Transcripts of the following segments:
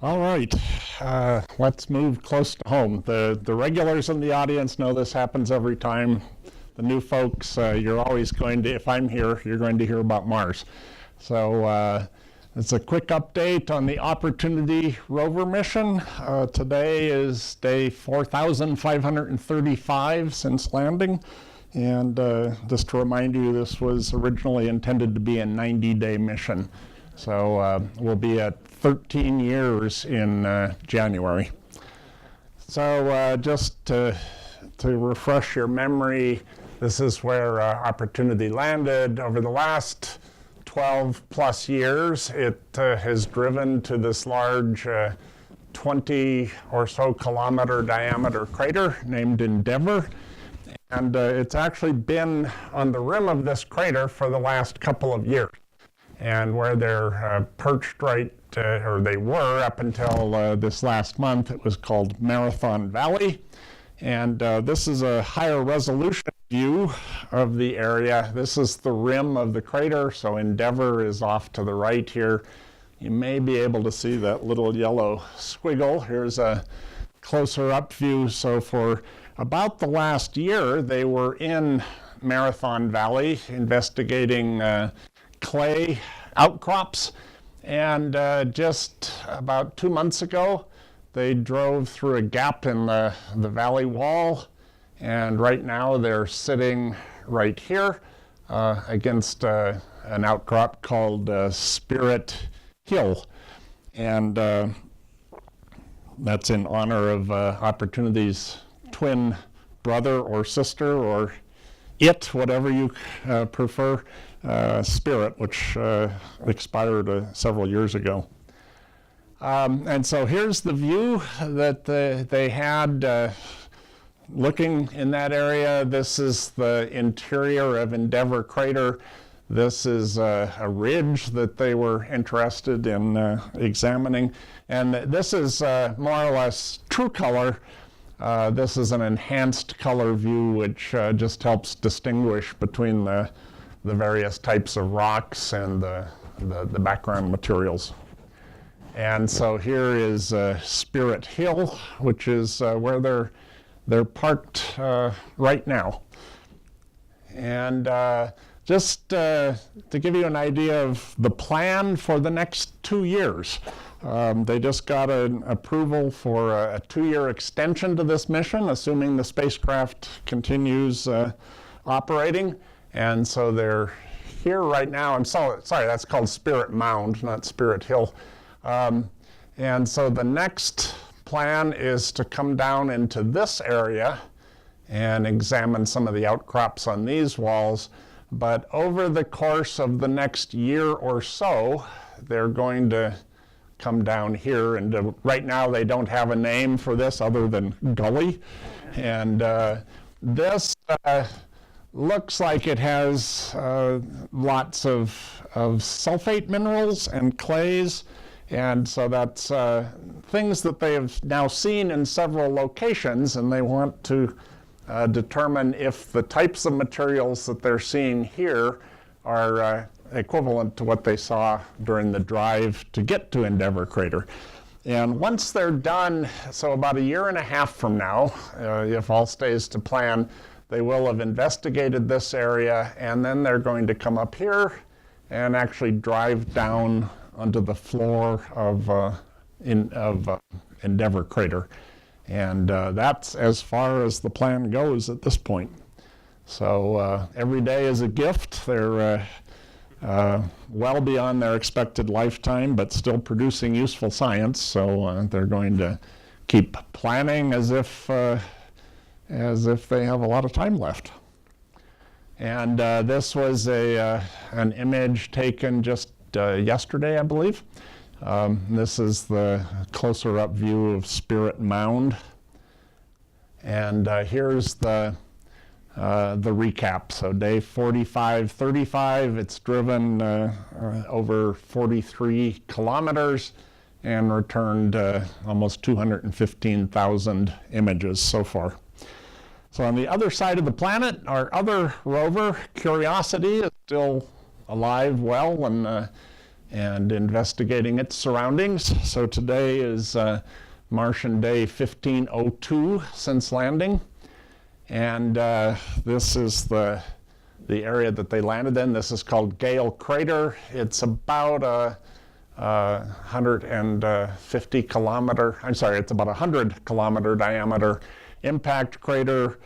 All right, let's move close to home. The regulars in the audience know this happens every time. The new folks, you're always going to, if I'm here, you're going to hear about Mars. So it's a quick update on the Opportunity Rover mission. Today is day 4,535 since landing. And just to remind you, this was originally intended to be a 90-day mission. So we'll be at 13 years in January. So just to refresh your memory, this is where Opportunity landed. Over the last 12 plus years, it has driven to this large 20 or so kilometer diameter crater named Endeavour. And it's actually been on the rim of this crater for the last couple of years. And where they're perched right, or they were up until this last month, it was called Marathon Valley. And this is a higher resolution view of the area. This is the rim of the crater, so Endeavour is off to the right here. You may be able to see that little yellow squiggle. Here's a closer up view. So for about the last year, they were in Marathon Valley investigating clay outcrops, and just about 2 months ago they drove through a gap in the valley wall, and right now they're sitting right here against an outcrop called Spirit Hill, and that's in honor of Opportunity's twin brother or sister, or whatever you prefer, Spirit, which expired several years ago. And so here's the view that they had looking in that area. This is the interior of Endeavour crater. This is a ridge that they were interested in examining. And this is more or less true color. This is an enhanced color view, which just helps distinguish between the various types of rocks and the background materials. And so here is Spirit Hill, which is where they're parked right now. And just to give you an idea of the plan for the next 2 years, they just got an approval for a 2-year extension to this mission, assuming the spacecraft continues operating. And so they're here right now. I'm sorry, that's called Spirit Mound, not Spirit Hill. And so the next plan is to come down into this area and examine some of the outcrops on these walls. But over the course of the next year or so, they're going to come down here. And right now they don't have a name for this other than gully. And this looks like it has lots of sulfate minerals and clays, and so that's things that they have now seen in several locations, and they want to determine if the types of materials that they're seeing here are equivalent to what they saw during the drive to get to Endeavour crater. And once they're done, so about 1.5 years from now, if all stays to plan, they will have investigated this area, and then they're going to come up here and actually drive down onto the floor of Endeavour crater. And that's as far as the plan goes at this point. So every day is a gift. They're well beyond their expected lifetime, but still producing useful science. So they're going to keep planning as if they have a lot of time left. And this was an image taken just yesterday, I believe. This is the closer up view of Spirit Mound. And here's the recap. So day 4535, it's driven over 43 kilometers and returned almost 215,000 images so far. So on the other side of the planet, our other rover, Curiosity, is still alive, well, and and investigating its surroundings. So today is Martian day 1502 since landing. And this is the area that they landed in. This is called Gale Crater. It's about a 150 kilometer, I'm sorry, it's about 100 kilometer diameter impact crater.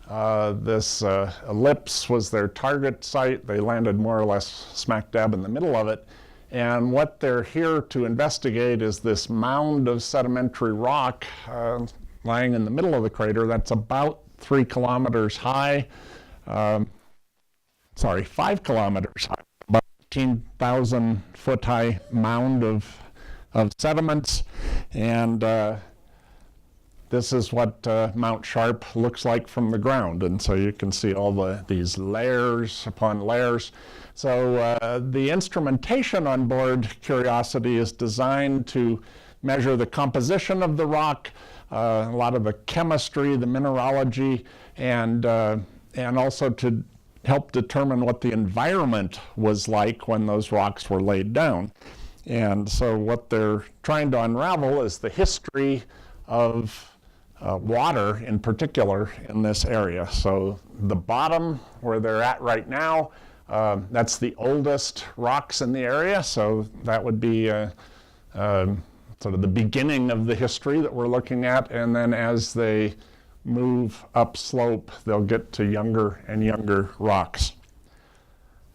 This ellipse was their target site. They landed more or less smack dab in the middle of it. And what they're here to investigate is this mound of sedimentary rock lying in the middle of the crater that's about 3 kilometers high. 5 kilometers high. About 18,000 foot high mound of sediments. And this is what Mount Sharp looks like from the ground. And so you can see all these layers upon layers. So the instrumentation on board Curiosity is designed to measure the composition of the rock, a lot of the chemistry, the mineralogy, and also to help determine what the environment was like when those rocks were laid down. And so what they're trying to unravel is the history of water in particular in this area. So the bottom where they're at right now, that's the oldest rocks in the area. So that would be sort of the beginning of the history that we're looking at. And then as they move upslope, they'll get to younger and younger rocks.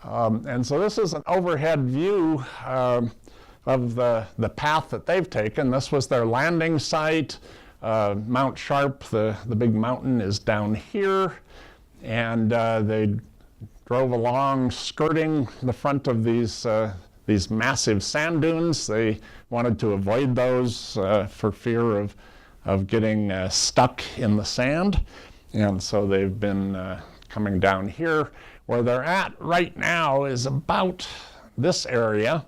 And so this is an overhead view of the path that they've taken. This was their landing site. Mount Sharp, the big mountain, is down here. And they drove along skirting the front of these massive sand dunes. They wanted to avoid those for fear of getting stuck in the sand. And so they've been coming down here. Where they're at right now is about this area.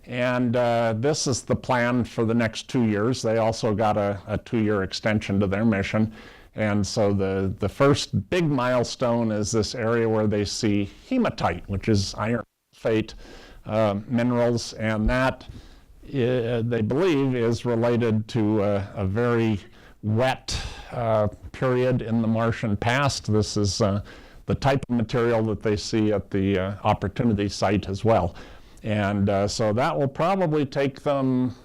And this is the plan for the next 2 years. They also got a 2-year extension to their mission. And so the first big milestone is this area where they see hematite, which is iron-oxide minerals, and that they believe is related to a very wet period in the Martian past. This is the type of material that they see at the Opportunity site as well. And so that will probably take them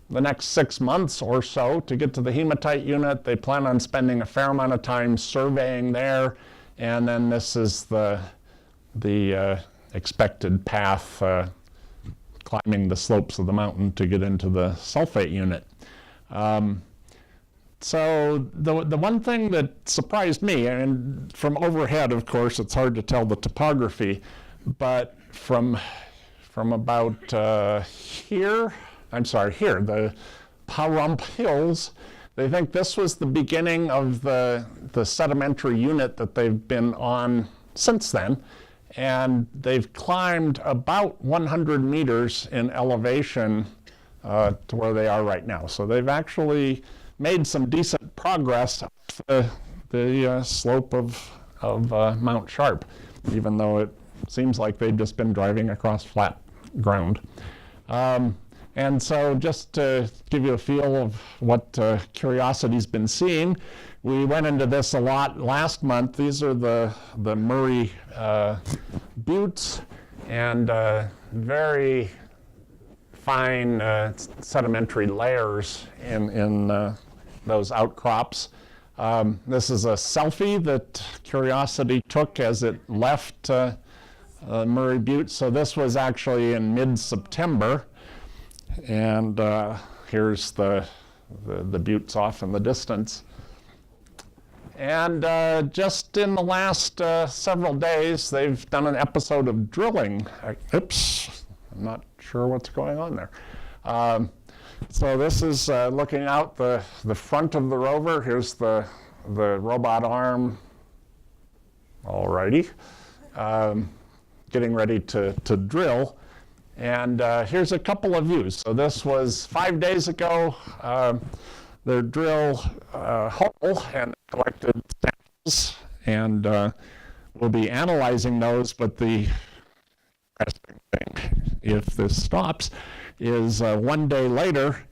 the next 6 months or so to get to the hematite unit. They plan on spending a fair amount of time surveying there, and then this is the expected path climbing the slopes of the mountain to get into the sulfate unit. So the one thing that surprised me, and from overhead, of course, it's hard to tell the topography, but from about here, the Pahrump Hills, they think this was the beginning of the sedimentary unit that they've been on since then. And they've climbed about 100 meters in elevation to where they are right now. So they've actually made some decent progress up the slope of Mount Sharp, even though it seems like they've just been driving across flat ground. And so just to give you a feel of what Curiosity's been seeing, we went into this a lot last month. These are the Murray buttes, and very fine sedimentary layers in those outcrops. This is a selfie that Curiosity took as it left Murray Butte. So this was actually in mid-September. And here's the buttes off in the distance. And just in the last several days, they've done an episode of drilling. Oops, I'm not sure what's going on there. So this is looking out the front of the rover. Here's the robot arm. Alrighty. Getting ready to drill. And here's a couple of views. So this was 5 days ago. Their drill hole and collected samples, and we'll be analyzing those. But the interesting thing, if this stops, is 1 day later,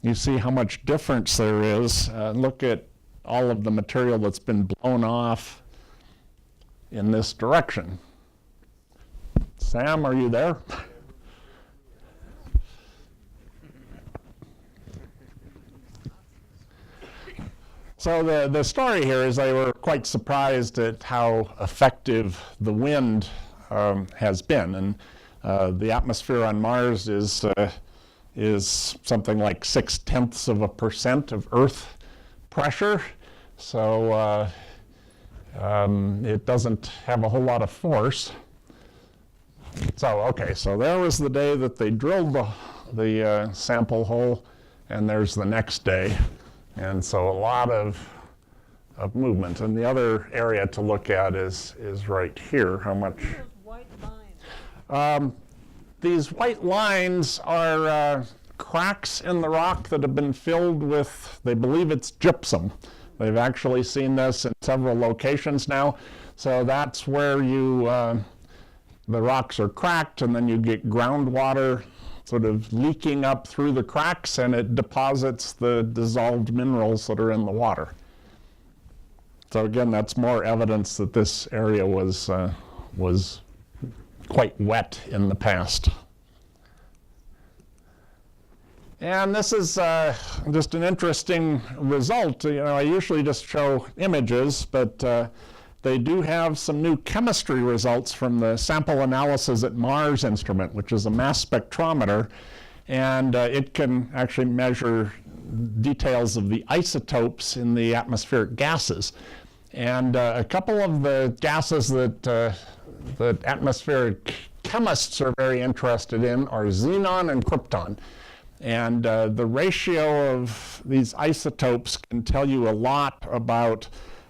you see how much difference there is. Look at all of the material that's been blown off in this direction. Sam, are you there? So the story here is they were quite surprised at how effective the wind has been. And the atmosphere on Mars is something like 0.6% of Earth pressure. So it doesn't have a whole lot of force. So, okay, so there was the day that they drilled the sample hole, and there's the next day. And so a lot of movement. And the other area to look at is right here, how much. Those white lines. These white lines are cracks in the rock that have been filled with, they believe it's gypsum. They've actually seen this in several locations now. So that's where the rocks are cracked, and then you get groundwater sort of leaking up through the cracks, and it deposits the dissolved minerals that are in the water. So again, that's more evidence that this area was quite wet in the past. And this is just an interesting result. You know, I usually just show images, but they do have some new chemistry results from the sample analysis at Mars instrument, which is a mass spectrometer, and it can actually measure details of the isotopes in the atmospheric gases. And a couple of the gases that atmospheric chemists are very interested in are xenon and krypton. And the ratio of these isotopes can tell you a lot about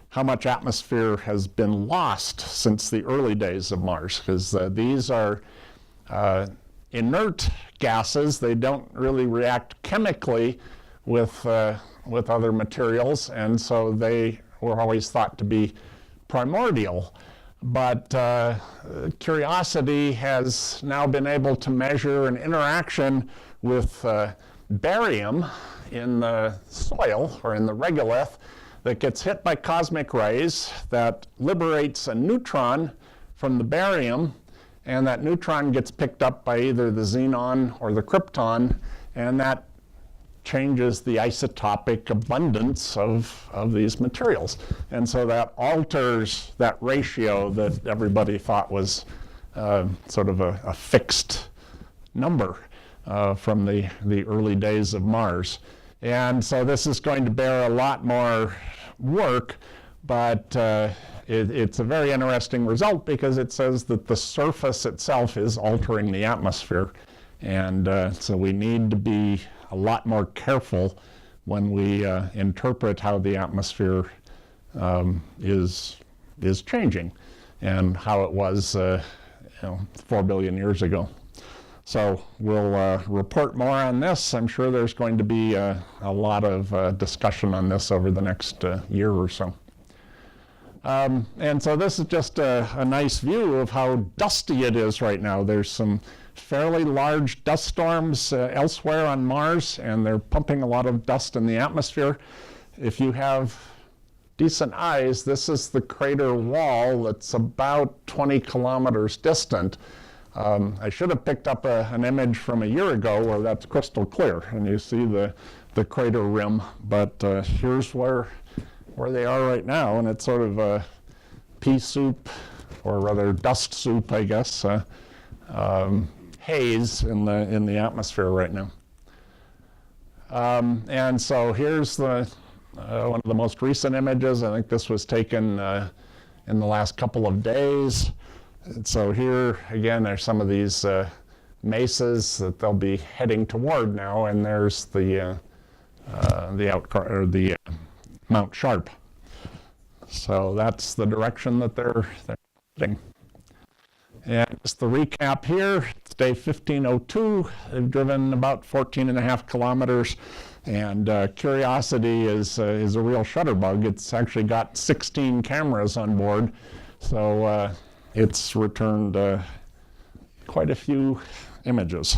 how much atmosphere has been lost since the early days of Mars, because these are inert gases. They don't really react chemically with other materials, and so they were always thought to be primordial. But Curiosity has now been able to measure an interaction with barium in the soil or in the regolith that gets hit by cosmic rays that liberates a neutron from the barium, and that neutron gets picked up by either the xenon or the krypton, and that changes the isotopic abundance of these materials. And so that alters that ratio that everybody thought was sort of a fixed number from the early days of Mars. And so this is going to bear a lot more work, but it's a very interesting result because it says that the surface itself is altering the atmosphere. And so we need to be a lot more careful when we interpret how the atmosphere is changing and how it was 4 billion years ago. So we'll report more on this. I'm sure there's going to be a lot of discussion on this over the next year or so. And so this is just a nice view of how dusty it is right now. There's some fairly large dust storms elsewhere on Mars, and they're pumping a lot of dust in the atmosphere. If you have decent eyes, this is the crater wall that's about 20 kilometers distant. I should have picked up an image from a year ago where that's crystal clear, and you see the crater rim, but here's where they are right now, and it's sort of a pea soup, or rather dust soup, I guess, haze in the atmosphere right now. And so here's one of the most recent images. I think this was taken in the last couple of days. And so here again are some of these mesas that they'll be heading toward now, and there's the Mount Sharp. So that's the direction that they're heading. And just the recap here, it's day 1502. They've driven about 14.5 kilometers, and Curiosity is a real shutterbug. It's actually got 16 cameras on board, so it's returned quite a few images.